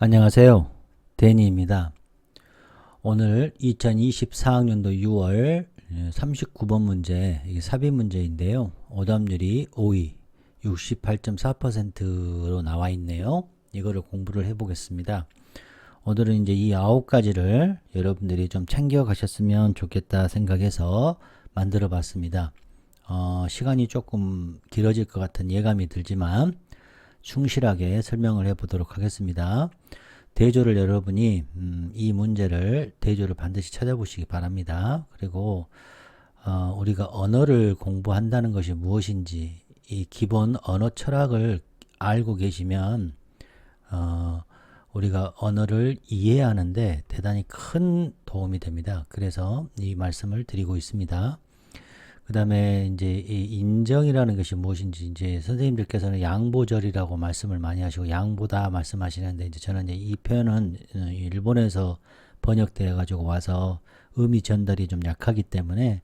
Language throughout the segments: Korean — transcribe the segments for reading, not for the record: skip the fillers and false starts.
안녕하세요. 데니입니다. 오늘 2024학년도 6월 39번 문제, 이게 삽입 문제인데요. 오답률이 5위, 68.4%로 나와 있네요. 이거를 공부를 해보겠습니다. 오늘은 이제 이 9가지를 여러분들이 좀 챙겨 가셨으면 좋겠다 생각해서 만들어 봤습니다. 시간이 조금 길어질 것 같은 예감이 들지만 충실하게 설명을 해 보도록 하겠습니다. 대조를 여러분이 이 문제를 대조를 반드시 찾아보시기 바랍니다. 그리고 우리가 언어를 공부한다는 것이 무엇인지 이 기본 언어 철학을 알고 계시면 우리가 언어를 이해하는데 대단히 큰 도움이 됩니다. 그래서 이 말씀을 드리고 있습니다. 그 다음에 이제 이 인정이라는 것이 무엇인지 이제 선생님들께서는 양보절이라고 말씀을 많이 하시고 양보다 말씀하시는데 이제 저는 이제 이 표현은 일본에서 번역되어 가지고 와서 의미 전달이 좀 약하기 때문에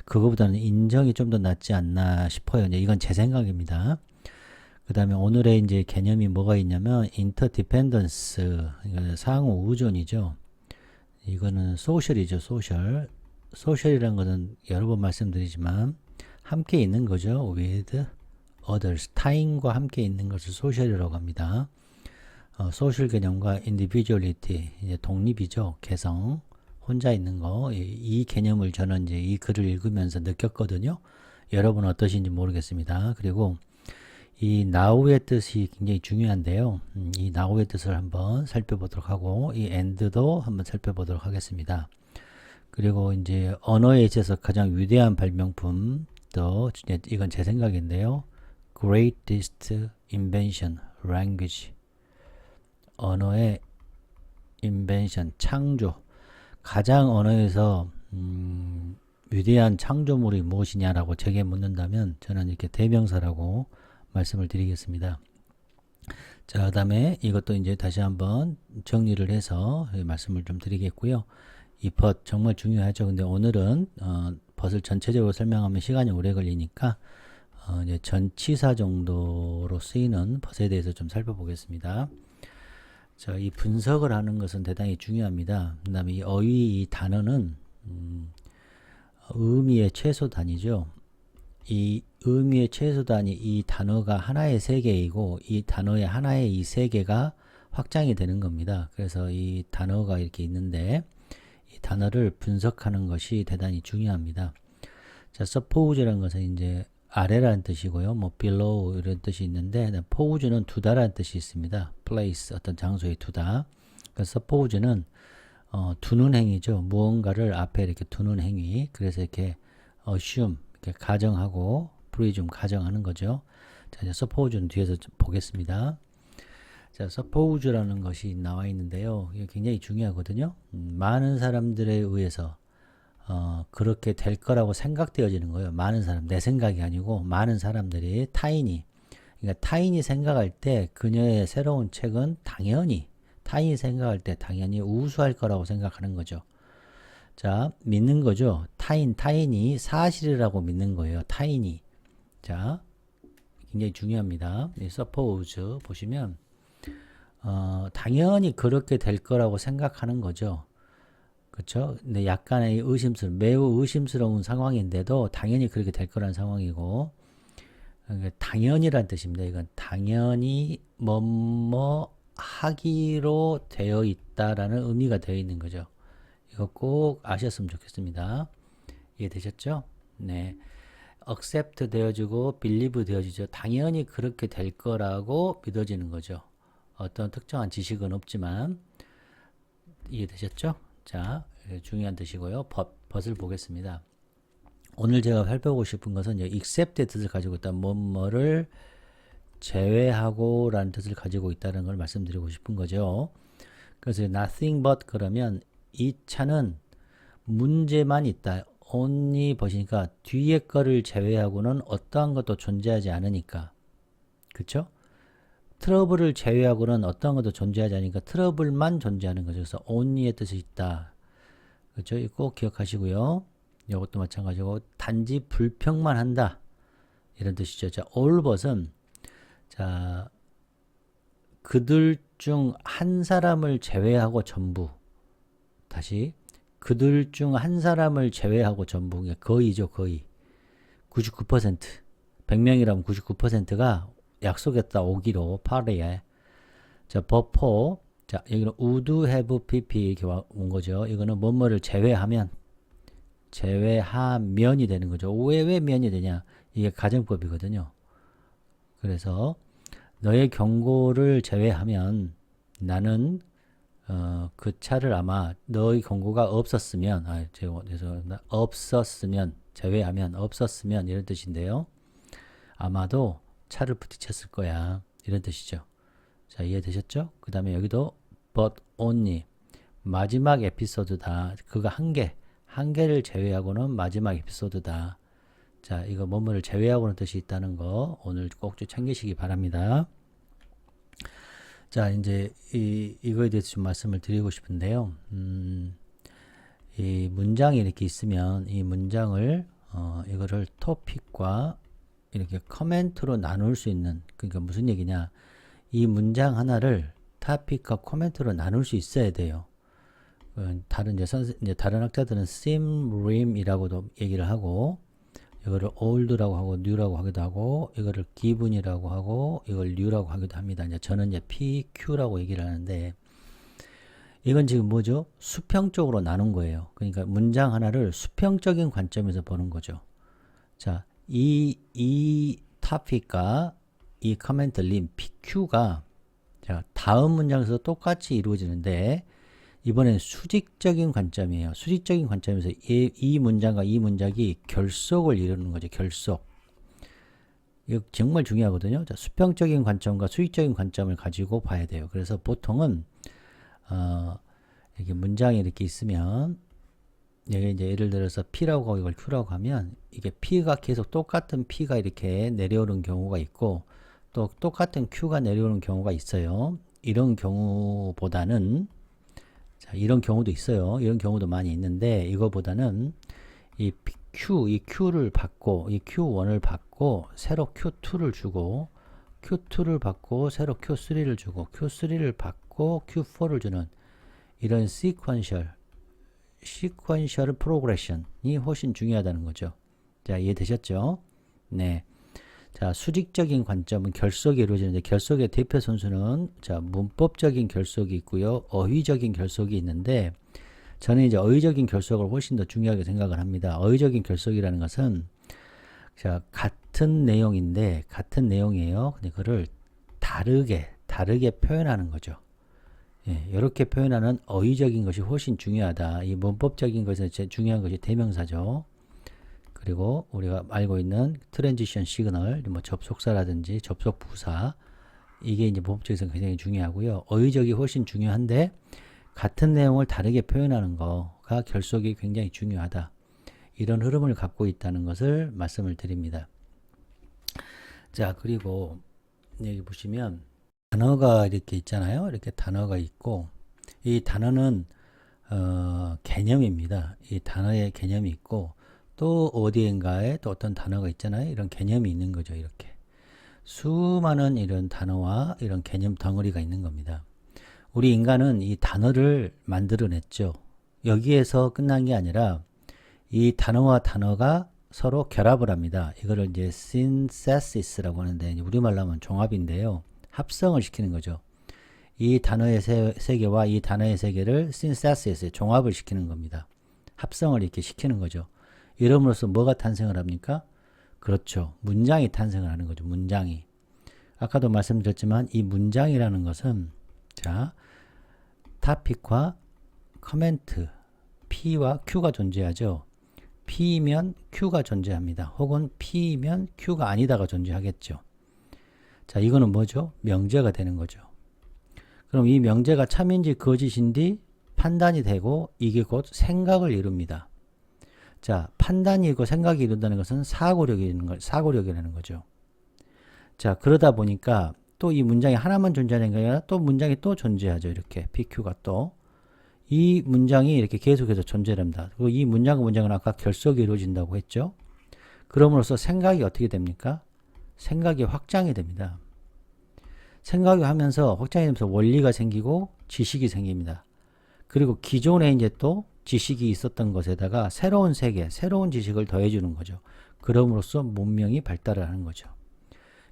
그거보다는 인정이 좀 더 낫지 않나 싶어요. 이제 이건 제 생각입니다. 그 다음에 오늘의 이제 개념이 뭐가 있냐면 인터디펜던스, 그러니까 상호 의존이죠. 이거는 소셜이죠, 소셜. 소셜이라는 것은 여러 번 말씀드리지만 함께 있는 거죠. with others, 타인과 함께 있는 것을 소셜이라고 합니다. 소셜 개념과 individuality, 이제 독립이죠. 개성, 혼자 있는 거. 이 개념을 저는 이제 이 글을 읽으면서 느꼈거든요. 여러분은 어떠신지 모르겠습니다. 그리고 이 now의 뜻이 굉장히 중요한데요. 이 now의 뜻을 한번 살펴보도록 하고 이 and도 한번 살펴보도록 하겠습니다. 그리고 이제 언어에 있어서 가장 위대한 발명품, 또 이건 제 생각인데요. Greatest invention, language. 언어의 invention, 창조. 가장 언어에서 위대한 창조물이 무엇이냐라고 제게 묻는다면 저는 이렇게 대명사라고 말씀을 드리겠습니다. 자, 그다음에 이것도 이제 다시 한번 정리를 해서 말씀을 좀 드리겠고요. 이 벗 정말 중요하죠. 근데 오늘은 벗을 전체적으로 설명하면 시간이 오래 걸리니까 이제 전치사 정도로 쓰이는 벗에 대해서 좀 살펴보겠습니다. 자, 이 분석을 하는 것은 대단히 중요합니다. 그 다음에 이 어휘 이 단어는 의미의 최소 단위죠. 이 의미의 최소 단위 이 단어가 하나의 세계이고 이 단어의 하나의 이 세계가 확장이 되는 겁니다. 그래서 이 단어가 이렇게 있는데 이 단어를 분석하는 것이 대단히 중요합니다. 자, suppose라는 것은 이제 아래라는 뜻이고요. 뭐 below 이런 뜻이 있는데 pose는 두다라는 뜻이 있습니다. place 어떤 장소에 두다. 그러니까 suppose는 두는 행위죠. 무언가를 앞에 이렇게 두는 행위. 그래서 이렇게 assume 이렇게 가정하고 presume 가정하는 거죠. 자, 이제 suppose는 뒤에서 보겠습니다. 자, suppose라는 것이 나와 있는데요. 이게 굉장히 중요하거든요. 많은 사람들에 의해서 그렇게 될 거라고 생각되어지는 거예요. 많은 사람, 내 생각이 아니고 많은 사람들이 타인이, 그러니까 타인이 생각할 때 그녀의 새로운 책은 당연히 타인이 생각할 때 당연히 우수할 거라고 생각하는 거죠. 자, 믿는 거죠. 타인이 사실이라고 믿는 거예요. 타인이. 자, 굉장히 중요합니다. 이 suppose 보시면 당연히 그렇게 될 거라고 생각하는 거죠. 그렇죠? 근데 약간의 매우 의심스러운 상황인데도 당연히 그렇게 될 거라는 상황이고, 그러니까 당연이란 뜻입니다. 이건 당연히 뭐뭐 하기로 되어 있다라는 의미가 되어 있는 거죠. 이거 꼭 아셨으면 좋겠습니다. 이해되셨죠? 네. accept 되어지고 believe 되어지죠. 당연히 그렇게 될 거라고 믿어지는 거죠. 어떤 특정한 지식은 없지만 이해되셨죠? 자, 중요한 뜻이고요. 벗을 보겠습니다. 오늘 제가 살펴보고 싶은 것은 except의 뜻을 가지고 있다. 뭐뭐를 제외하고 라는 뜻을 가지고 있다는 걸 말씀드리고 싶은 거죠. 그래서 nothing but 그러면 이 차는 문제만 있다. only but이니까 뒤에 거를 제외하고는 어떠한 것도 존재하지 않으니까. 그쵸? 트러블을 제외하고는 어떤 것도 존재하지 않으니까 트러블만 존재하는 거죠. 그래서 only의 뜻이 있다. 그렇죠? 꼭 기억하시고요. 이것도 마찬가지고 단지 불평만 한다. 이런 뜻이죠. 자, all but은 자, 그들 중 한 사람을 제외하고 전부. 다시 그들 중 한 사람을 제외하고 전부. 거의죠, 거의. 99%. 100명이라면 99%가 약속했다 오기로 파리에. 자, 버포. 자, 여기는 would have pp 이렇게 온 거죠. 이거는 뭐뭐를 제외하면이 되는 거죠. 왜 면이 되냐? 이게 가정법이거든요. 그래서 너의 경고를 제외하면 나는 그 차를 아마 너의 경고가 없었으면 죄송합니다. 없었으면 제외하면 없었으면 이런 뜻인데요. 아마도 차를 부딪혔을 거야. 이런 뜻이죠. 자, 이해되셨죠? 그 다음에 여기도 but only 마지막 에피소드다. 그거 한 개를 제외하고는 마지막 에피소드다. 자, 이거 뭐뭐를 제외하고는 뜻이 있다는 거 오늘 꼭 좀 챙기시기 바랍니다. 자, 이제 이거에 대해서 좀 말씀을 드리고 싶은데요. 이 문장이 이렇게 있으면 이 문장을 이거를 토픽과 이렇게 커멘트로 나눌 수 있는, 그러니까 무슨 얘기냐? 이 문장 하나를 토픽과 코멘트로 나눌 수 있어야 돼요. 다른 이제 다른 학자들은 simrim이라고도 얘기를 하고, 이거를 old라고 하고 new라고 하기도 하고, 이거를 given이라고 하고, 이걸 new라고 하기도 합니다. 이제 저는 이제 PQ라고 얘기를 하는데, 이건 지금 뭐죠? 수평적으로 나눈 거예요. 그러니까 문장 하나를 수평적인 관점에서 보는 거죠. 자, 이 topic과 이 커멘트 림 PQ가 자, 다음 문장에서 똑같이 이루어지는데 이번엔 수직적인 관점이에요. 수직적인 관점에서 이 문장과 이 문장이 결속을 이루는 거죠. 결속. 이거 정말 중요하거든요. 자, 수평적인 관점과 수직적인 관점을 가지고 봐야 돼요. 그래서 보통은 이렇게 문장이 이렇게 있으면 여기 이제 예를 들어서 P라고 하고 이걸 Q라고 하면 이게 P가 계속 똑같은 P가 이렇게 내려오는 경우가 있고 또 똑같은 Q가 내려오는 경우가 있어요. 이런 경우보다는 자, 이런 경우도 있어요. 이런 경우도 많이 있는데 이거보다는 이 Q를 받고 이 Q1을 받고 새로 Q2를 주고 Q2를 받고 새로 Q3를 주고 Q3를 받고 Q4를 주는 이런 시퀀셜 프로그레션이 훨씬 중요하다는 거죠. 자, 이해되셨죠? 네. 자, 수직적인 관점은 결속이 이루어지는데 결속의 대표 선수는 자, 문법적인 결속이 있고요. 어휘적인 결속이 있는데 저는 이제 어휘적인 결속을 훨씬 더 중요하게 생각을 합니다. 어휘적인 결속이라는 것은 자, 같은 내용인데 같은 내용이에요. 근데 그거를 다르게 표현하는 거죠. 예, 이렇게 표현하는 어휘적인 것이 훨씬 중요하다. 이 문법적인 것에서 제일 중요한 것이 대명사죠. 그리고 우리가 알고 있는 트랜지션 시그널, 뭐 접속사라든지 접속 부사, 이게 이제 문법적에서 굉장히 중요하고요. 어휘적이 훨씬 중요한데 같은 내용을 다르게 표현하는 거가 결속이 굉장히 중요하다. 이런 흐름을 갖고 있다는 것을 말씀을 드립니다. 자, 그리고 여기 보시면 단어가 이렇게 있잖아요. 이렇게 단어가 있고 이 단어는 개념입니다. 이 단어의 개념이 있고 또 어디인가에 또 어떤 단어가 있잖아요. 이런 개념이 있는 거죠. 이렇게 수많은 이런 단어와 이런 개념 덩어리가 있는 겁니다. 우리 인간은 이 단어를 만들어냈죠. 여기에서 끝난 게 아니라 이 단어와 단어가 서로 결합을 합니다. 이거를 이제 synthesis라고 하는데 우리말로 하면 종합인데요. 합성을 시키는 거죠. 이 단어의 세계와 이 단어의 세계를 synthesis, 종합을 시키는 겁니다. 합성을 이렇게 시키는 거죠. 이름으로써 뭐가 탄생을 합니까? 그렇죠. 문장이 탄생을 하는 거죠. 문장이. 아까도 말씀드렸지만 이 문장이라는 것은 자, to픽과 커멘트, P와 Q가 존재하죠. P이면 Q가 존재합니다. 혹은 P이면 Q가 아니다가 존재하겠죠. 자, 이거는 뭐죠? 명제가 되는 거죠. 그럼 이 명제가 참인지 거짓인지 판단이 되고 이게 곧 생각을 이룹니다. 자, 판단이고 생각이 이룬다는 것은 사고력이라는 거죠. 자, 그러다 보니까 또 이 문장이 하나만 존재하는 게 아니라 또 문장이 또 존재하죠. 이렇게 PQ가 또. 이 문장이 이렇게 계속해서 존재합니다. 그리고 이 문장과 문장은 아까 결속이 이루어진다고 했죠. 그럼으로써 생각이 어떻게 됩니까? 생각이 확장이 됩니다. 생각하면서 확장되면서 원리가 생기고 지식이 생깁니다. 그리고 기존에 이제 또 지식이 있었던 것에다가 새로운 세계, 새로운 지식을 더해주는 거죠. 그럼으로써 문명이 발달을 하는 거죠.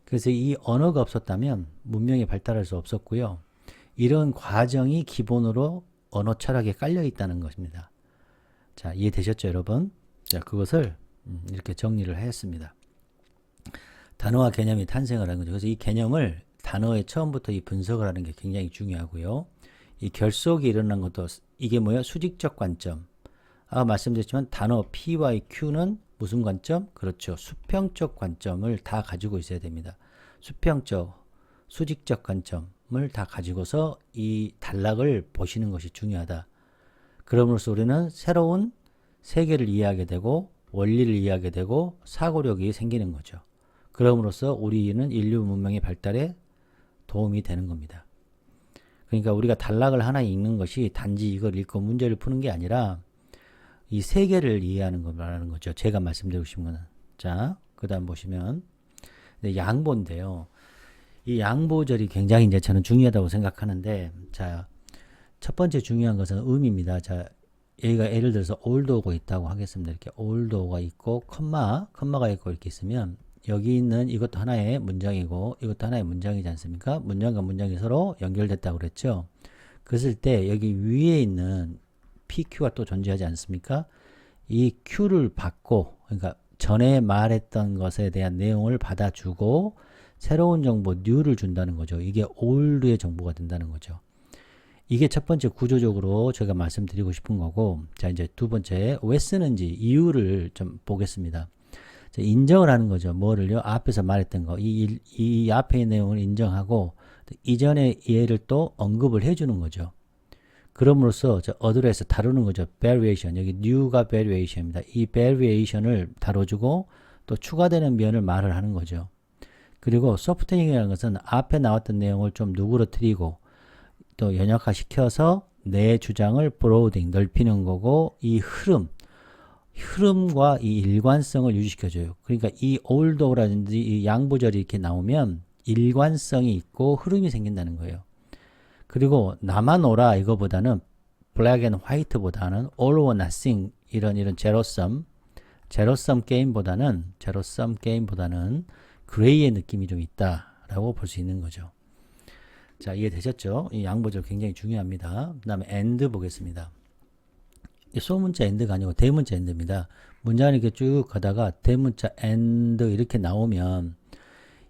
그래서 이 언어가 없었다면 문명이 발달할 수 없었고요. 이런 과정이 기본으로 언어 철학에 깔려 있다는 것입니다. 자, 이해되셨죠, 여러분? 자, 그것을 이렇게 정리를 했습니다. 단어와 개념이 탄생을 하는 거죠. 그래서 이 개념을 단어의 처음부터 이 분석을 하는 게 굉장히 중요하고요. 이 결속이 일어난 것도 이게 뭐야? 수직적 관점. 아까 말씀드렸지만 단어 P와 Q는 무슨 관점? 그렇죠. 수평적 관점을 다 가지고 있어야 됩니다. 수평적, 수직적 관점을 다 가지고서 이 단락을 보시는 것이 중요하다. 그럼으로써 우리는 새로운 세계를 이해하게 되고 원리를 이해하게 되고 사고력이 생기는 거죠. 그럼으로써 우리는 인류 문명의 발달에 도움이 되는 겁니다. 그러니까 우리가 단락을 하나 읽는 것이 단지 이걸 읽고 문제를 푸는 게 아니라 이 세계를 이해하는 걸 말하는 거죠. 제가 말씀드리고 싶은 거는. 자, 그 다음 보시면 양보인데요. 이 양보절이 굉장히 이제 저는 중요하다고 생각하는데, 자, 첫 번째 중요한 것은 의미입니다. 자, 여기가 예를 들어서 올드오가 있다고 하겠습니다. 이렇게 올드오가 있고 컴마가 있고 이렇게 있으면 여기 있는 이것도 하나의 문장이고 이것도 하나의 문장이지 않습니까? 문장과 문장이 서로 연결됐다고 그랬죠. 그랬을 때 여기 위에 있는 PQ가 또 존재하지 않습니까? 이 Q를 받고, 그러니까 전에 말했던 것에 대한 내용을 받아주고 새로운 정보 new를 준다는 거죠. 이게 old의 정보가 된다는 거죠. 이게 첫 번째 구조적으로 제가 말씀드리고 싶은 거고, 자, 이제 두 번째 왜 쓰는지 이유를 좀 보겠습니다. 자, 인정을 하는 거죠. 뭐를요? 앞에서 말했던 거. 이 앞의 내용을 인정하고 이전의 예를 또 언급을 해주는 거죠. 그럼으로써 어드레스 다루는 거죠. variation. 여기 new가 variation입니다. 이 variation을 다뤄주고 또 추가되는 면을 말을 하는 거죠. 그리고 소프트닝이라는 것은 앞에 나왔던 내용을 좀 누그러뜨리고 또 연역화시켜서 내 주장을 broadening, 넓히는 거고, 이 흐름과 이 일관성을 유지시켜줘요. 그러니까 이 old라든지 이 양보절이 이렇게 나오면 일관성이 있고 흐름이 생긴다는 거예요. 그리고 나만 오라 이거보다는 black and white보다는 all or nothing 이런 제로섬 게임보다는 그레이의 느낌이 좀 있다라고 볼 수 있는 거죠. 자, 이해되셨죠? 이 양보절 굉장히 중요합니다. 그 다음에 and 보겠습니다. 이 소문자 and가 아니고 대문자 and입니다. 문장을 이렇게 쭉 가다가 대문자 and 이렇게 나오면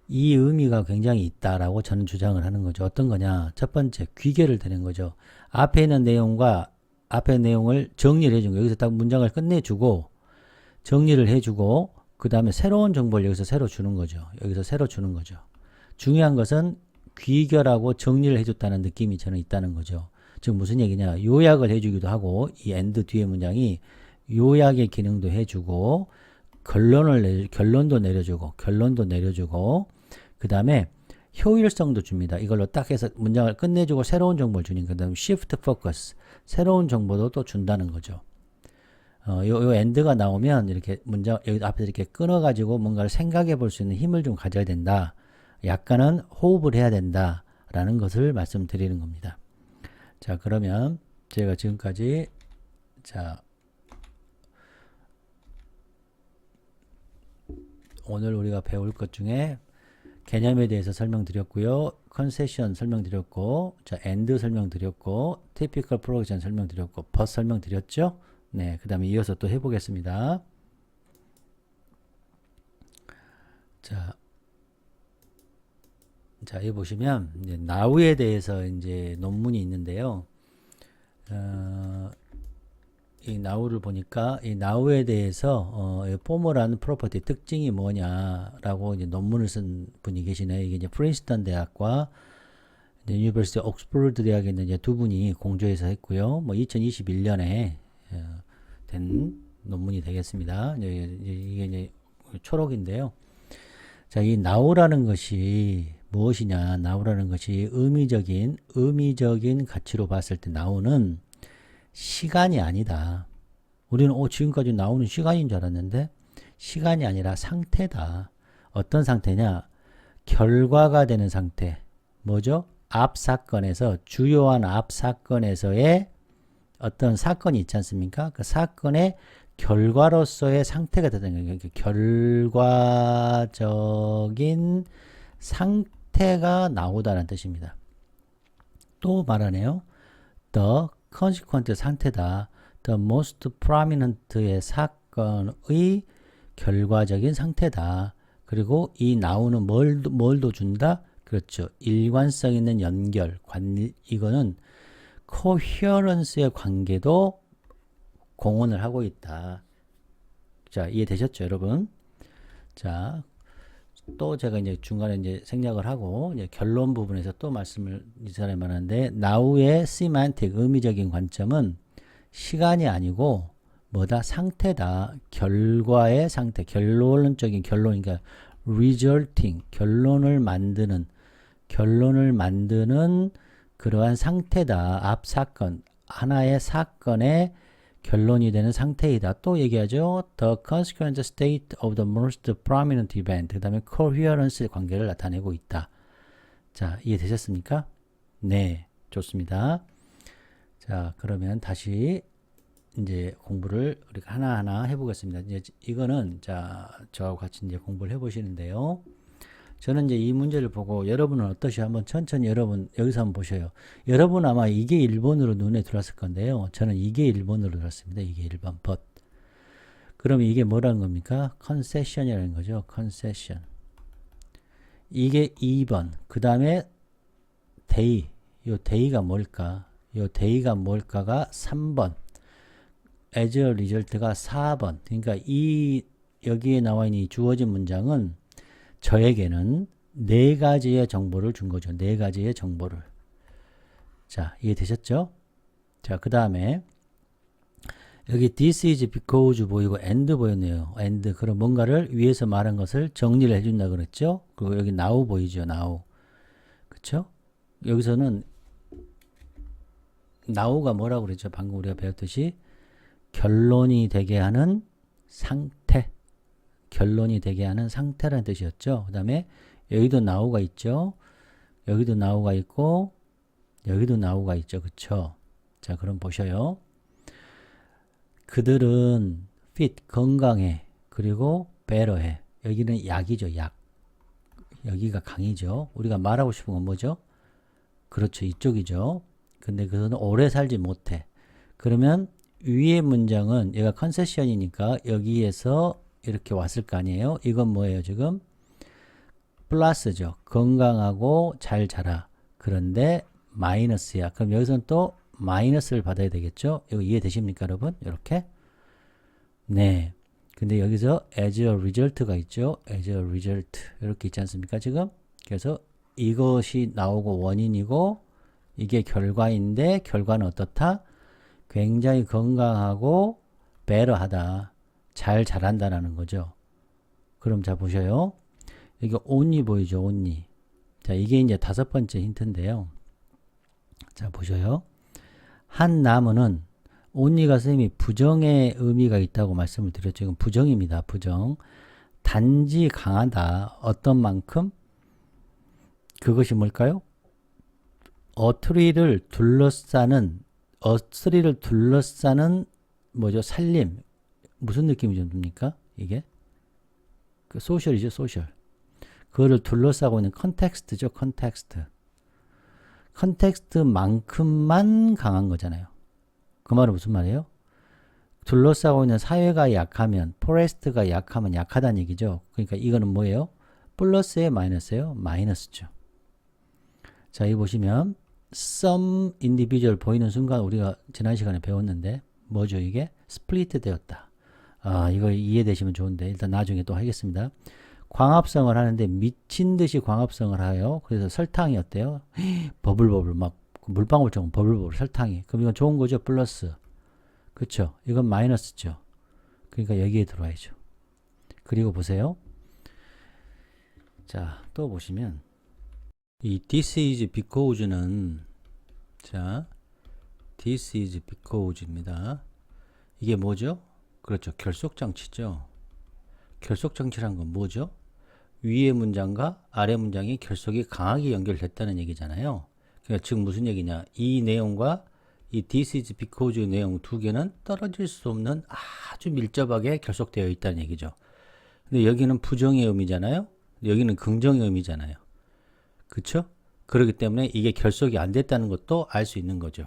이 의미가 굉장히 있다라고 저는 주장을 하는 거죠. 어떤 거냐? 첫 번째, 귀결을 되는 거죠. 앞에 있는 내용과 앞에 내용을 정리를 해준 거예요. 여기서 딱 문장을 끝내주고 정리를 해주고 그 다음에 새로운 정보를 여기서 새로 주는 거죠. 중요한 것은 귀결하고 정리를 해줬다는 느낌이 저는 있다는 거죠. 지금 무슨 얘기냐? 요약을 해주기도 하고 이 and 뒤에 문장이 요약의 기능도 해주고 결론도 내려주고 그 다음에 효율성도 줍니다. 이걸로 딱 해서 문장을 끝내주고 새로운 정보를 주니까 그 다음에 shift focus 새로운 정보도 또 준다는 거죠. 요 end가 나오면 이렇게 문장 여기 앞에서 이렇게 끊어가지고 뭔가를 생각해 볼 수 있는 힘을 좀 가져야 된다. 약간은 호흡을 해야 된다. 라는 것을 말씀드리는 겁니다. 자, 그러면 제가 지금까지 오늘 우리가 배울 것 중에 개념에 대해서 설명드렸고요. 컨세션 설명드렸고, 자, and 설명드렸고, typical progression 설명드렸고, but 설명드렸죠? 네, 그 다음에 이어서 또 해보겠습니다. 자, 여기 보시면 이제 now에 대해서 이제 논문이 있는데요. 이 now를 보니까 이 now에 대해서 formal한 프로퍼티 특징이 뭐냐라고 이제 논문을 쓴 분이 계시네요. 이게 이제 프린스턴 대학과 유니버시티 옥스퍼드 대학에 있는 이제 두 분이 공조해서 했고요. 뭐 2021년에 된 논문이 되겠습니다. 이게 이제 초록인데요. 자, 이 now라는 것이 무엇이냐? now라는 것이 의미적인 가치로 봤을 때 now는 시간이 아니다. 우리는 지금까지 나오는 시간인 줄 알았는데 시간이 아니라 상태다. 어떤 상태냐? 결과가 되는 상태. 뭐죠? 앞 사건에서 주요한 앞 사건에서의 어떤 사건이 있지 않습니까? 그 사건의 결과로서의 상태가 되는 거예요. 결과적인 상태가 나오다는 뜻입니다. 또 말하네요. The consequent 상태다. The most prominent의 사건의 결과적인 상태다. 그리고 이 나오는 뭘도 준다? 그렇죠. 일관성 있는 연결, 이거는 coherence의 관계도 공헌을 하고 있다. 자, 이해되셨죠, 여러분? 자, 또 제가 이제 중간에 이제 생략을 하고 이제 결론 부분에서 또 말씀을 이 사람이 말하는데 now의 semantic 의미적인 관점은 시간이 아니고 뭐다? 상태다. 결과의 상태, 결론적인 결론, 그러니까 resulting, 결론을 만드는 그러한 상태다. 앞 사건, 하나의 사건의 결론이 되는 상태이다. 또 얘기하죠. The consequent state of the most prominent event. 그 다음에 coherence 관계를 나타내고 있다. 자, 이해되셨습니까? 네, 좋습니다. 자, 그러면 다시 이제 공부를 우리가 하나하나 해보겠습니다. 이제 이거는 자, 저하고 같이 이제 공부를 해보시는데요. 저는 이제 이 문제를 보고 여러분은 어떠시요? 한번 천천히 여러분 여기서 한번 보셔요. 여러분 아마 이게 1번으로 눈에 들어왔을 건데요. 저는 이게 1번으로 들었습니다. 이게 1번 but. 그럼 이게 뭐라는 겁니까? concession이라는 거죠. concession. 이게 2번. 그 다음에 day. 요 day가 뭘까? 요 day가 뭘까가 3번. as a result가 4번. 그러니까 이 여기에 나와 있는 이 주어진 문장은 저에게는 4가지의 정보를 준 거죠. 4가지의 정보를. 자, 이해되셨죠? 자, 그 다음에 여기 this is because 보이고 and 보였네요. and. 그럼 뭔가를 위에서 말한 것을 정리를 해준다 그랬죠? 그리고 여기 now 보이죠? now. 그쵸? 여기서는 now가 뭐라고 그랬죠? 방금 우리가 배웠듯이 결론이 되게 하는 상태. 결론이 되게 하는 상태라는 뜻이었죠. 그 다음에 여기도 now가 있죠. 여기도 now가 있고 여기도 now가 있죠. 그쵸? 자, 그럼 보셔요. 그들은 fit, 건강해. 그리고 better해. 여기는 약이죠. 약. 여기가 강이죠. 우리가 말하고 싶은 건 뭐죠? 그렇죠. 이쪽이죠. 근데 그는 오래 살지 못해. 그러면 위의 문장은 얘가 컨세션이니까 여기에서 이렇게 왔을 거 아니에요. 이건 뭐예요 지금? 플러스죠. 건강하고 잘 자라. 그런데 마이너스야. 그럼 여기서는 또 마이너스를 받아야 되겠죠. 이거 이해되십니까 여러분? 이렇게. 네. 근데 여기서 as a result가 있죠. as a result 이렇게 있지 않습니까 지금? 그래서 이것이 나오고 원인이고 이게 결과인데 결과는 어떻다? 굉장히 건강하고 better하다. 잘 자란다라는 거죠. 그럼 자 보셔요. 여기 only 보이죠. only. 자, 이게 이제 5번째 힌트인데요. 자, 보셔요. 한 나무는 only가 선생님이 부정의 의미가 있다고 말씀을 드렸죠. 이건 부정입니다. 부정. 단지 강하다. 어떤 만큼? 그것이 뭘까요? 어트리를 둘러싸는 뭐죠? 살림. 무슨 느낌이 좀 듭니까? 이게? 그 소셜이죠, 소셜. 그거를 둘러싸고 있는 컨텍스트죠, 컨텍스트. 컨텍스트만큼만 강한 거잖아요. 그 말은 무슨 말이에요? 둘러싸고 있는 사회가 약하면, 포레스트가 약하면 약하다는 얘기죠. 그러니까 이거는 뭐예요? 플러스예요, 마이너스예요? 마이너스죠. 자, 여기 보시면 some individual 보이는 순간 우리가 지난 시간에 배웠는데 뭐죠, 이게? 스플리트 되었다. 아, 이거 이해되시면 좋은데 일단 나중에 또 하겠습니다. 광합성을 하는데 미친 듯이 광합성을 해요. 그래서 설탕이 어때요? 버블버블 막 물방울처럼 버블버블 설탕이. 그럼 이건 좋은 거죠? 플러스. 그쵸? 이건 마이너스죠. 그러니까 여기에 들어와야죠. 그리고 보세요. 자, 또 보시면 이 this is because는 자, this is because입니다. 이게 뭐죠? 그렇죠. 결속장치죠. 결속장치란 건 뭐죠? 위의 문장과 아래 문장이 결속이 강하게 연결됐다는 얘기잖아요. 그러니까 즉 무슨 얘기냐? 이 내용과 이 this is because 내용 두 개는 떨어질 수 없는 아주 밀접하게 결속되어 있다는 얘기죠. 근데 여기는 부정의 의미잖아요. 여기는 긍정의 의미잖아요. 그쵸? 그렇기 때문에 이게 결속이 안 됐다는 것도 알 수 있는 거죠.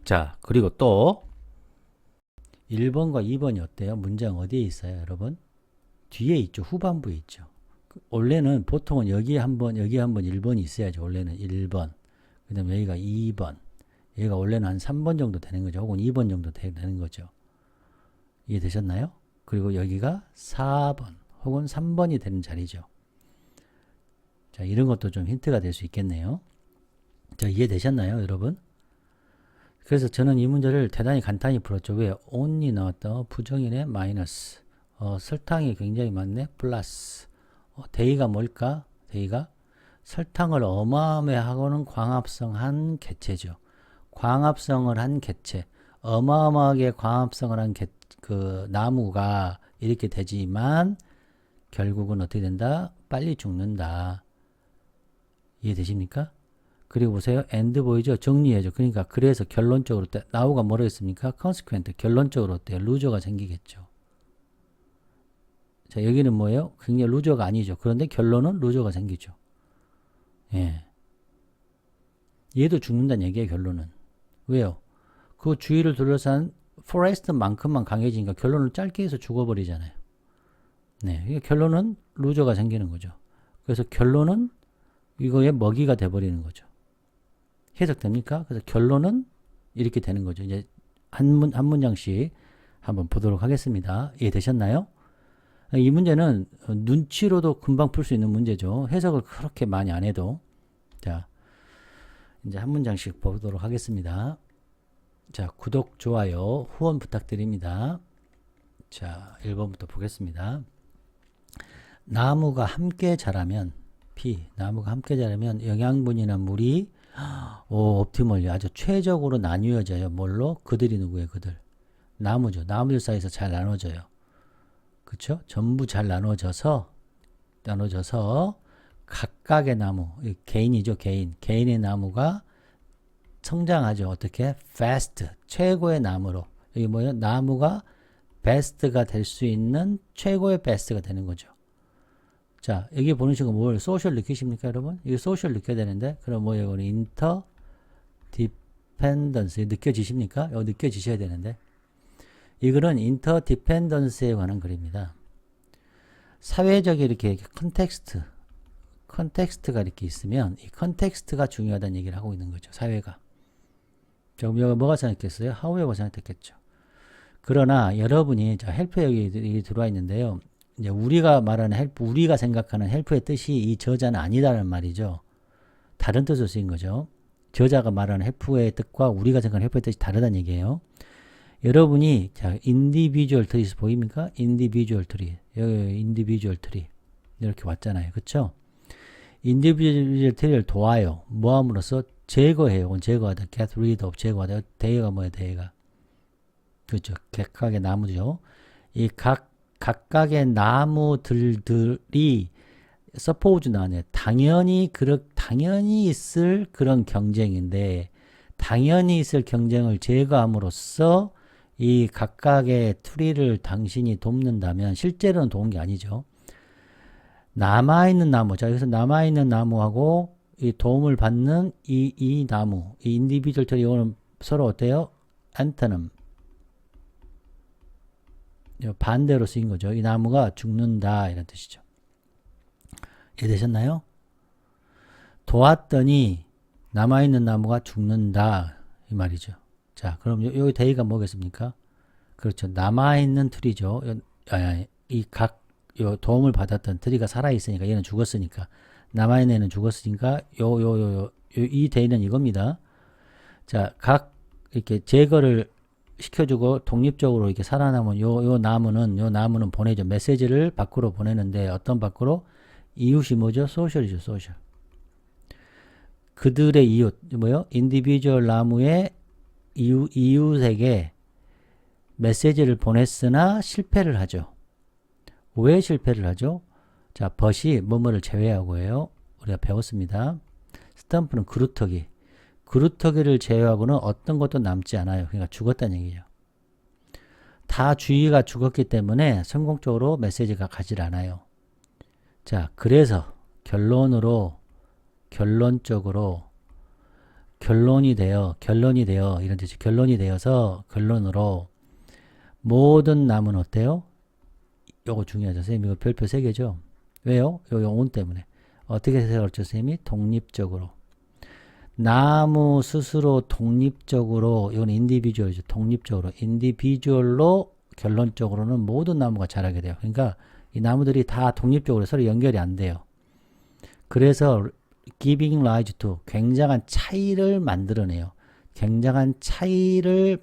자, 그리고 또 1번과 2번이 어때요? 문장 어디에 있어요, 여러분? 뒤에 있죠. 후반부에 있죠. 원래는 보통은 여기에 한 번, 여기에 한 번 1번이 있어야죠. 원래는 1번. 그 다음에 여기가 2번. 여기가 원래는 한 3번 정도 되는 거죠. 혹은 2번 정도 되는 거죠. 이해되셨나요? 그리고 여기가 4번 혹은 3번이 되는 자리죠. 자, 이런 것도 좀 힌트가 될 수 있겠네요. 자, 이해되셨나요, 여러분? 그래서 저는 이 문제를 대단히 간단히 풀었죠. 왜? only 나왔다. 부정이네. 마이너스. 설탕이 굉장히 많네. 플러스. 데이가 뭘까? 데이가 설탕을 어마어마하고는 광합성한 개체죠. 광합성을 한 개체. 어마어마하게 광합성을 한 그 나무가 이렇게 되지만 결국은 어떻게 된다? 빨리 죽는다. 이해되십니까? 그리고 보세요. and 보이죠? 정리해줘. 그러니까 그래서 결론적으로 나우가 뭐라 했습니까? consequent. 결론적으로 어때요? 루저가 생기겠죠. 자, 여기는 뭐예요? 굉장히 루저가 아니죠. 그런데 결론은 루저가 생기죠. 예. 얘도 죽는다는 얘기예요, 결론은. 왜요? 그 주위를 둘러싼 포레스트만큼만 강해지니까 결론을 짧게 해서 죽어버리잖아요. 네. 결론은 루저가 생기는 거죠. 그래서 결론은 이거의 먹이가 돼버리는 거죠. 해석됩니까? 그래서 결론은 이렇게 되는 거죠. 이제 한 문장씩 한번 보도록 하겠습니다. 이해되셨나요? 이 문제는 눈치로도 금방 풀 수 있는 문제죠. 해석을 그렇게 많이 안 해도. 자, 이제 한 문장씩 보도록 하겠습니다. 자, 구독, 좋아요, 후원 부탁드립니다. 자, 1번부터 보겠습니다. 나무가 함께 자라면 나무가 함께 자라면 영양분이나 물이 옵티멀리 아주 최적으로 나뉘어져요. 뭘로? 그들이 누구예요? 그들. 나무죠. 나무들 사이에서 잘 나눠져요. 그쵸? 전부 잘 나눠져서 각각의 나무, 개인이죠. 개인의 나무가 성장하죠. 어떻게? fast, 최고의 나무로. 여기 뭐예요? 나무가 best가 될 수 있는 최고의 best가 되는 거죠. 자, 여기 보는 식은 뭘 소셜 느끼십니까, 여러분? 이거 소셜 느껴야 되는데, 그럼 뭐예요? 인터디펜던스 느껴지십니까? 이거 느껴지셔야 되는데, 이거는 인터디펜던스에 관한 글입니다. 사회적인 이렇게 컨텍스트가 이렇게 있으면 이 컨텍스트가 중요하다는 얘기를 하고 있는 거죠. 사회가. 그럼 여기 뭐가 생각했어요? 하우에가 생각했겠죠. 그러나 여러분이 자, 헬프 여기 들어와 있는데요. 이제 우리가 말하는 헬프, 우리가 생각하는 헬프의 뜻이 이 저자는 아니다라는 말이죠. 다른 뜻으로 쓰인 거죠. 저자가 말하는 헬프의 뜻과 우리가 생각하는 헬프의 뜻이 다르다는 얘기예요. 여러분이 자, 인디비주얼 트리 보입니까? 인디비주얼 트리. 여기 인디비주얼 트리. 이렇게 왔잖아요. 그쵸? 인디비주얼 트리를 도와요. 뭐함으로써 제거해요. 제거하다. get rid of 제거하다. 대의가 뭐예요? 대의가. 그렇죠. 각각의 나무죠. 이 각각의 나무들이 suppose 나네. 당연히 있을 그런 경쟁인데 당연히 있을 경쟁을 제거함으로써 이 각각의 트리를 당신이 돕는다면 실제로는 도운 게 아니죠. 남아있는 나무. 자, 여기서 남아있는 나무하고 이 도움을 받는 이 나무, 이 인디비주얼 트리 이거는 서로 어때요? 안토님. 반대로 쓰인 거죠. 이 나무가 죽는다 이런 뜻이죠. 이해되셨나요? 도왔더니 남아있는 나무가 죽는다 이 말이죠. 자, 그럼 여기 대의가 뭐겠습니까? 그렇죠. 남아있는 트리죠. 요 도움을 받았던 트리가 살아있으니까 얘는 죽었으니까 남아있는 애는 죽었으니까 이 대의는 이겁니다. 자, 이렇게 제거를 시켜주고 독립적으로 이렇게 살아남은 요 나무는 보내죠. 메시지를 밖으로 보내는데 어떤 밖으로? 이웃이 뭐죠? 소셜이죠. 소셜. 그들의 이웃 뭐요? 인디비주얼 나무의 이웃에게 메시지를 보냈으나 실패를 하죠. 왜 실패를 하죠? 자, but이 뭐뭐를 제외하고예요. 우리가 배웠습니다. stum프는 그루터기. 그루터기를 제외하고는 어떤 것도 남지 않아요. 그러니까 죽었다는 얘기죠. 다 주의가 죽었기 때문에 성공적으로 메시지가 가질 않아요. 자, 그래서 결론적으로 결론이 되어 이런 뜻이 결론이 되어서 결론으로 모든 나무는 어때요? 요거 중요하죠. 선생님 이거 별표 3개죠. 왜요? 요 온 때문에. 어떻게 해석할죠? 선생님이 독립적으로. 나무 스스로 독립적으로, 이건 인디비주얼이죠. 독립적으로. 인디비주얼로 결론적으로는 모든 나무가 자라게 돼요. 그러니까 이 나무들이 다 독립적으로 서로 연결이 안 돼요. 그래서 giving rise to 굉장한 차이를 만들어내요. 굉장한 차이를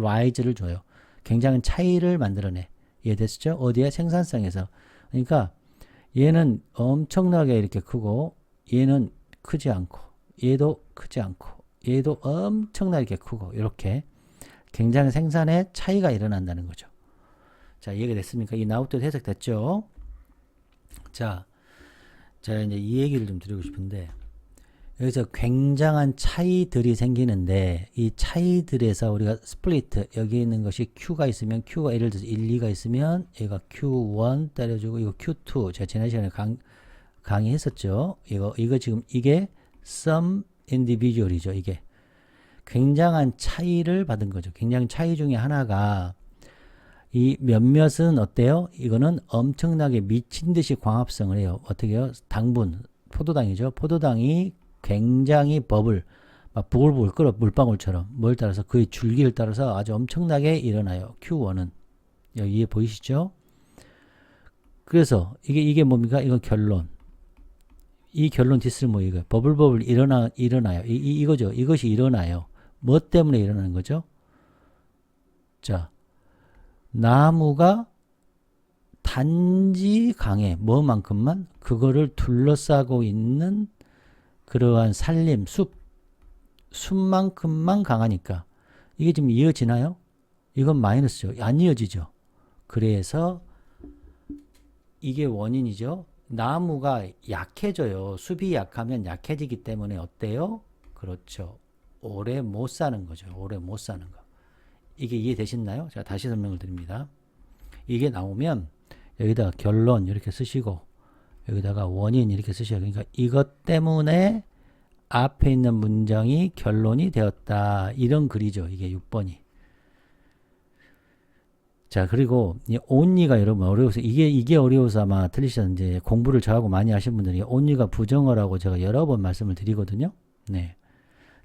rise를 줘요. 굉장한 차이를 만들어내. 이해됐죠? 어디에? 생산성에서. 그러니까 얘는 엄청나게 이렇게 크고 얘는 크지 않고 얘도 크지 않고 얘도 엄청나게 크고 이렇게 굉장히 생산에 차이가 일어난다는 거죠. 자, 이해가 됐습니까? 이 나우트 해석됐죠? 자, 제가 이제 이 얘기를 좀 드리고 싶은데 여기서 굉장한 차이들이 생기는데 이 차이들에서 우리가 스플리트 여기 있는 것이 Q가 있으면 Q가 예를 들어서 1, 2가 있으면 얘가 Q1 때려주고 이거 Q2 제가 지난 시간에 강의했었죠. 이거 지금 이게 some individual이죠. 이게 굉장한 차이를 받은 거죠. 굉장한 차이 중에 하나가 이 몇몇은 어때요? 이거는 엄청나게 미친 듯이 광합성을 해요. 어떻게 해요? 당분, 포도당이죠. 포도당이 굉장히 버블, 막 부글부글 끓어 물방울처럼 뭘 따라서 그의 줄기를 따라서 아주 엄청나게 일어나요. Q1은 여기 이해 보이시죠? 그래서 이게 뭡니까? 이건 결론. 이 결론 디스를 뭐 이거 버블버블 일어나요. 이거죠. 이것이 일어나요. 뭐 때문에 일어나는 거죠? 자, 나무가 단지 강해. 뭐만큼만? 그거를 둘러싸고 있는 그러한 산림, 숲만큼만 강하니까. 이게 지금 이어지나요? 이건 마이너스죠. 안 이어지죠. 그래서 이게 원인이죠. 나무가 약해져요. 숲이 약하면 약해지기 때문에 어때요? 그렇죠. 오래 못 사는 거죠. 오래 못 사는 거. 이게 이해되셨나요? 제가 다시 설명을 드립니다. 이게 나오면 여기다가 결론 이렇게 쓰시고 여기다가 원인 이렇게 쓰셔야 그러니까 이것 때문에 앞에 있는 문장이 결론이 되었다. 이런 글이죠. 이게 6번이. 자, 그리고 이 only가 여러분 어려워서 이게 어려워서 아마 틀리셨는데 공부를 저하고 많이 하신 분들이 only가 부정어라고 제가 여러 번 말씀을 드리거든요. 네.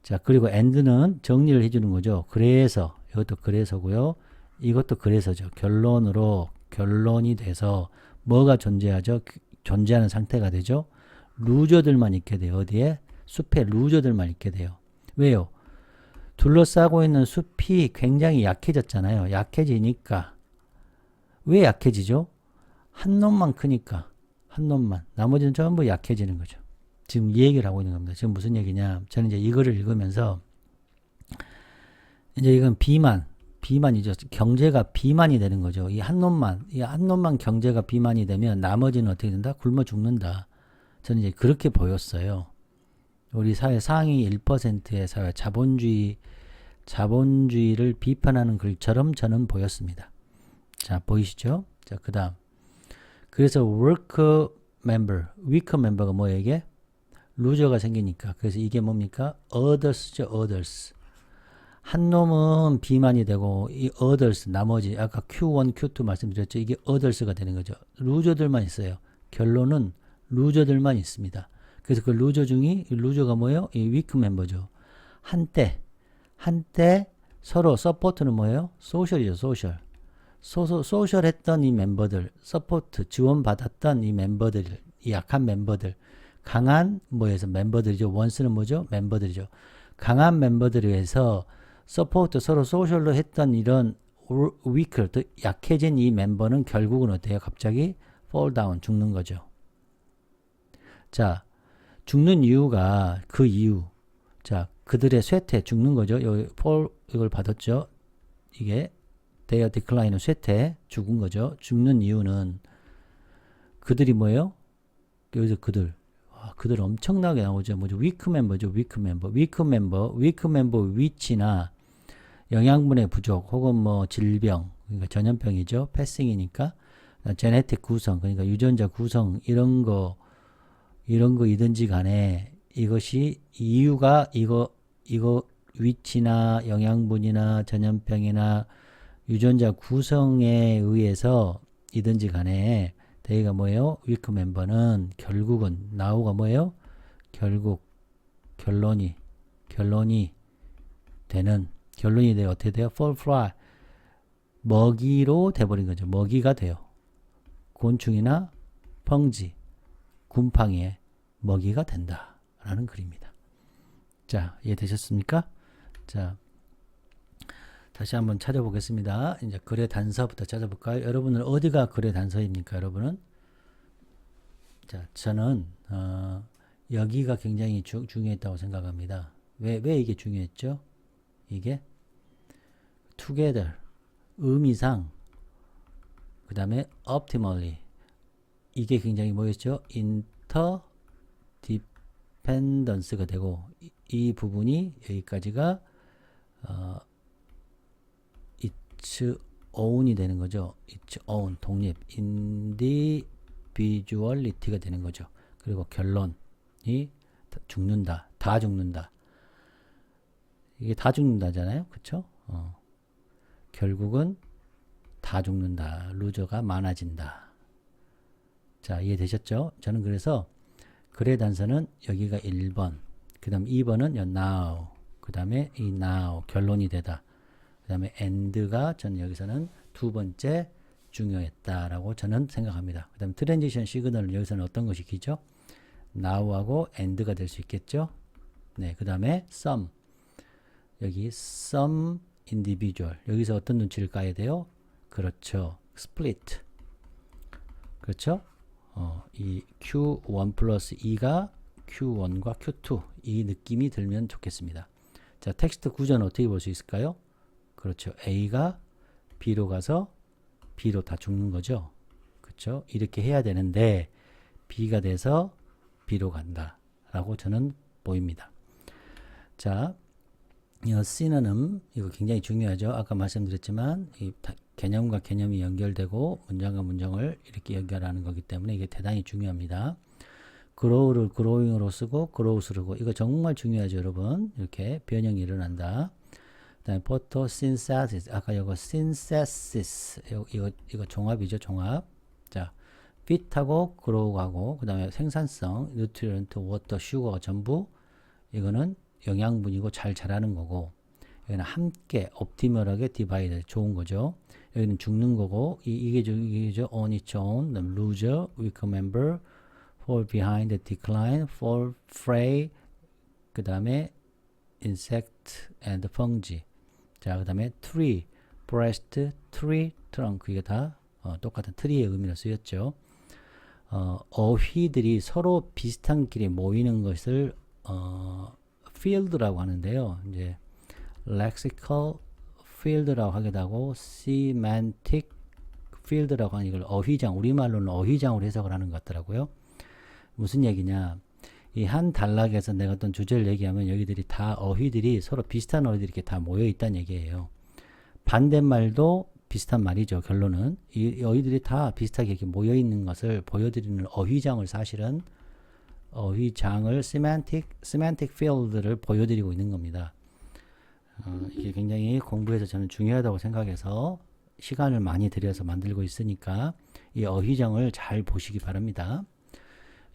자, 그리고 and는 정리를 해주는 거죠. 그래서 이것도 그래서고요. 이것도 그래서죠. 결론이 돼서 뭐가 존재하죠? 존재하는 상태가 되죠. 루저들만 있게 돼요. 어디에? 숲에 루저들만 있게 돼요. 왜요? 둘러싸고 있는 숲이 굉장히 약해졌잖아요. 약해지니까 왜 약해지죠? 한 놈만 크니까 한 놈만. 나머지는 전부 약해지는 거죠. 지금 이 얘기를 하고 있는 겁니다. 지금 무슨 얘기냐? 저는 이제 이거를 읽으면서 이제 이건 비만이죠. 경제가 비만이 되는 거죠. 이 한 놈만 경제가 비만이 되면 나머지는 어떻게 된다? 굶어 죽는다. 저는 이제 그렇게 보였어요. 우리 사회 상위 1%의 사회 자본주의를 비판하는 글처럼 저는 보였습니다. 자, 보이시죠? 자, 그 다음. 그래서 weak member가 뭐예요, 이게? 루저가 생기니까. 그래서 이게 뭡니까? others죠, others. 한 놈은 비만이 되고, 이 others, 나머지, 아까 Q1, Q2 말씀드렸죠? 이게 others가 되는 거죠. 루저들만 있어요. 결론은 루저들만 있습니다. 그래서 그 루저가 뭐예요? 이 weak member죠. 한때 서로 서포트는 뭐예요? 소셜이죠, 소셜. 소셜했던 이 멤버들, 서포트, 지원받았던 이 멤버들, 이 약한 멤버들, 강한 멤버들이죠. 원스는 뭐죠? 멤버들이죠. 강한 멤버들에 의해서 서포트, 서로 소셜로 했던 이런 위클, 또 약해진 이 멤버는 결국은 어때요? 갑자기 fall down, 죽는 거죠. 자, 죽는 이유가 그 이유. 자, 그들의 쇠퇴, 죽는 거죠. 여기 fall, 이걸 받았죠. 이게 their decline은 쇠퇴, 죽은 거죠. 죽는 이유는 그들이 뭐예요? 여기서 그들. 그들 엄청나게 나오죠. 뭐죠? weak member죠. weak member. weak member. weak member which나 영양분의 부족 혹은 뭐 질병, 그러니까 전염병이죠. 패싱이니까. 제네틱 구성, 그러니까 유전자 구성 이런 거이든지 간에 이것이 이유가 이거 위치나 영양분이나 전염병이나 유전자 구성에 의해서 이든지 간에 대의가 뭐예요? 위크 멤버는 결국은 나우가 뭐예요? 결국 결론이 돼요. 어떻게 돼요? fall fly 먹이로 돼버린 거죠. 먹이가 돼요. 곤충이나 펑지, 곰팡이의 먹이가 된다라는 글입니다. 자, 이해되셨습니까? 자, 다시 한번 찾아보겠습니다. 이제 글의 단서부터 찾아볼까요? 여러분은 어디가 글의 단서입니까? 여러분은? 자, 저는 여기가 굉장히 중요했다고 생각합니다. 왜 이게 중요했죠? 이게 together, 의미상, 그 다음에 optimally, 이게 굉장히 뭐였죠? interdependence가 되고 이 부분이 여기까지가 its own이 되는 거죠. its own, 독립, individuality가 되는 거죠. 그리고 결론이 죽는다, 다 죽는다. 이게 다 죽는다잖아요. 그쵸? 결국은 다 죽는다. 루저가 많아진다. 자, 이해되셨죠? 저는 그래서 글의 단서는 여기가 1번, 그 다음 2번은 now, 그 다음에 이 now, 결론이 되다. 그 다음에 and가 저는 여기서는 두 번째 중요했다라고 저는 생각합니다. 그 다음에 트랜지션 시그널은 여기서는 어떤 것이 기죠? now하고 and가 될 수 있겠죠? 네, 그 다음에 some, 여기 some individual, 여기서 어떤 눈치를 까야 돼요? 그렇죠. split. 그렇죠? 이 Q1 플러스 2가 Q1과 Q2 이 느낌이 들면 좋겠습니다. 자, 텍스트 구조는 어떻게 볼 수 있을까요? 그렇죠. A가 B로 가서 B로 다 죽는 거죠. 그렇죠? 이렇게 해야 되는데 B가 돼서 B로 간다 라고 저는 보입니다. 자, 시너는 이거 굉장히 중요하죠. 아까 말씀드렸지만 이 개념과 개념이 연결되고 문장과 문장을 이렇게 연결하는 거기 때문에 이게 대단히 중요합니다. grow를 growing으로 쓰고 grows로 쓰고 이거 정말 중요하죠, 여러분. 이렇게 변형이 일어난다. 그다음에 photosynthesis, 아까 이거 synthesis, 이거 종합이죠, 종합. 자, fit하고 grow하고 그다음에 생산성, nutrient, water, sugar 전부 이거는 영양분이고 잘 자라는 거고, 여기는 함께 optimal하게 divide, 좋은 거죠. 여기는 죽는 거고, 이게죠, on its own, loser, weak member, fall behind, decline, fall fray, 그 다음에 insect and fungi. 자, 그 다음에 tree, breast, tree, trunk, 이게 다 똑같은 tree의 의미로 쓰였죠. 어휘들이 서로 비슷한 길에 모이는 것을 field라고 하는데요. 이제 lexical field라고 하기도 하고 semantic field라고 하는 이걸 어휘장, 우리말로는 어휘장으로 해석을 하는 것 같더라고요. 무슨 얘기냐? 이 한 단락에서 내가 어떤 주제를 얘기하면 여기들이 다 어휘들이 서로 비슷한 어휘들이 이렇게 다 모여 있다는 얘기예요. 반대말도 비슷한 말이죠. 결론은 이 어휘들이 다 비슷하게 이렇게 모여 있는 것을 보여드리는 어휘장을 사실은 어휘장을 semantic field를 보여드리고 있는 겁니다. 이게 굉장히 공부에서 저는 중요하다고 생각해서 시간을 많이 들여서 만들고 있으니까 이 어휘장을 잘 보시기 바랍니다.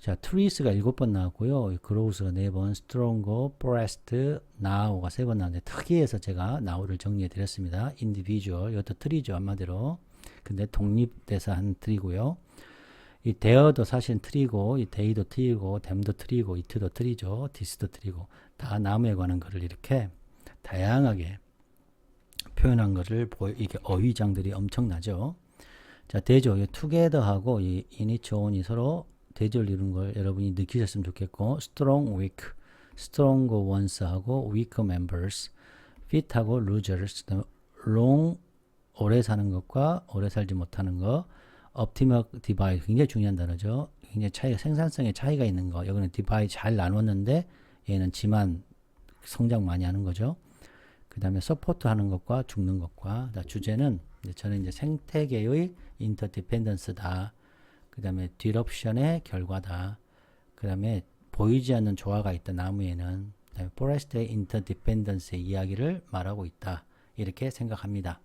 자, trees가 7번 나왔고요. grows가 4번, stronger, breast, now가 3번 나왔는데 특이해서 제가 now를 정리해 드렸습니다. individual, 이것도 tree죠, 한마디로. 근데 독립돼서 한 tree고요. 이 there도 사실은 tree고, 이 they도 tree고, them도 tree고, it도 tree죠. this도 tree고, 다 나무에 관한 거를 이렇게 다양하게 표현한 것을 이게 어휘장들이 엄청나죠. 자, 대조, 이 together하고 이 in its own이 서로 대조를 이루는 걸 여러분이 느끼셨으면 좋겠고, strong, weak, stronger ones하고 weaker members, fit하고 losers, long, 오래 사는 것과 오래 살지 못하는 것, optimal divide 굉장히 중요한 단어죠. 굉장히 생산성의 차이가 있는 거. 여기는 divide 잘 나눴는데 얘는 지만 성장 많이 하는 거죠. 그 다음에 서포트 하는 것과 죽는 것과 주제는 저는 이제 생태계의 인터디펜던스다. 그 다음에 디럽션의 결과다. 그 다음에 보이지 않는 조화가 있다. 나무에는. 그 다음에 포레스트의 인터디펜던스의 이야기를 말하고 있다. 이렇게 생각합니다.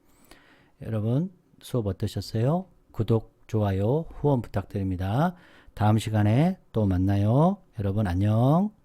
여러분 수업 어떠셨어요? 구독, 좋아요, 후원 부탁드립니다. 다음 시간에 또 만나요. 여러분 안녕.